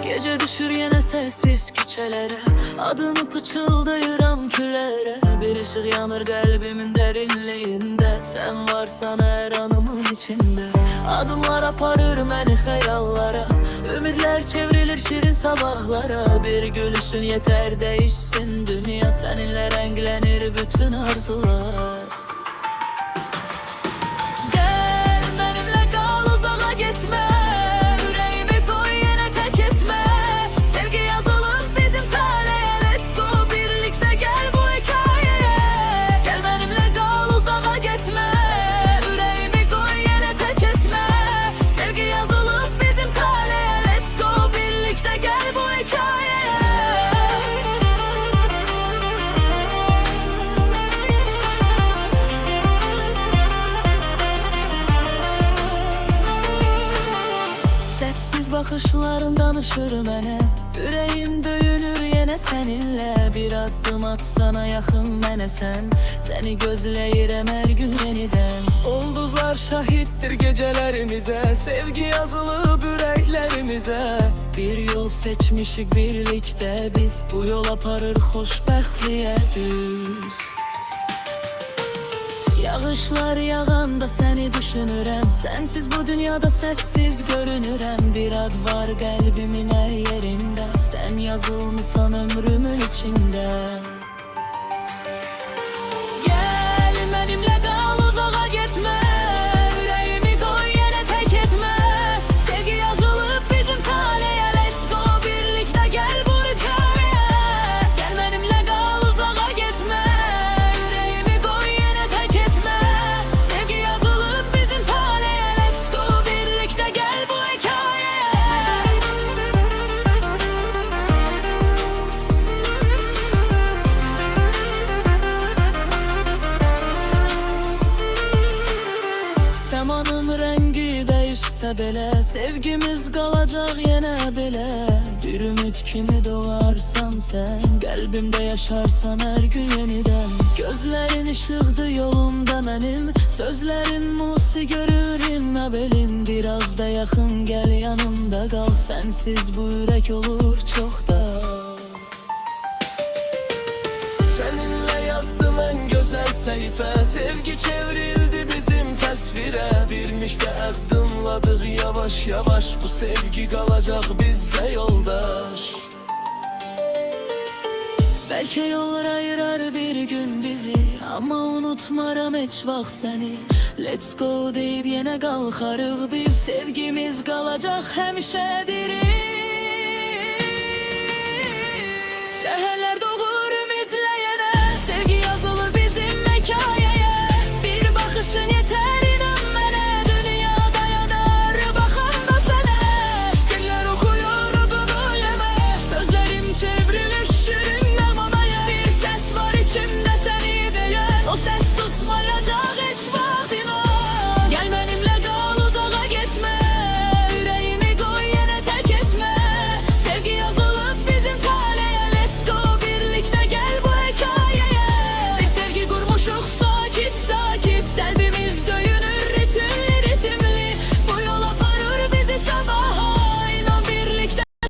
Gece düşür yine sessiz küçelere, adını pıçıldayıram küllere. Bir ışık yanır kalbimin derinliğinde, sen varsan her anımın içinde. Adımlar aparır beni hayallara, ümitler çevrilir şirin sabahlara. Bir gülüşün yeter değişsin dünya, seninle renklenir bütün arzular. Gel benimle kal, uzağa gitme. Bakışların danışır mənə, ürəyim döyünür yenə səninlə. Bir addım atsana yaxın mənə sən, səni gözləyirəm hər gün yenidən. Ulduzlar şahittir gecelerimizə, sevgi yazılıb ürəklərimizə. Bir yol seçmişik birlikdə biz, bu yol aparır xoşbəxtliyə düz. Yağışlar yağanda seni düşünürəm, sensiz bu dünyada sessiz görünürəm. Bir ad var kalbimin her yerinde, sen yazılmışsan ömrümün içinde. Gel benimle kal, uzağa gitme. Yüreğimi koy yine tek etme. Sevgi yazılıp bizim tarihe, let's go birlikte gel bu hikayeye. Gel benimle kal, uzağa gitme. Zamanın rengi değişse bile, sevgimiz kalacak yine bile. Bir ümit kimi doğarsan sen, kalbimde yaşarsan her gün yeniden. Gözlerin ışıqdı yolumda benim, sözlerin musi görürüm haberin. Biraz da yakın gel yanımda kal, sensiz bu yürek olur çok da. Seninle yazdım en güzel sayfa, sevgi çevrildi bizim tasvire. Birlikte adımladık yavaş yavaş, bu sevgi kalacak bizde yoldaş. Belki yollar ayırar bir gün bizi, ama unutmaram hiç vaxt seni. Let's go deyip yine kalkarıq biz, sevgimiz kalacak hemşe diri.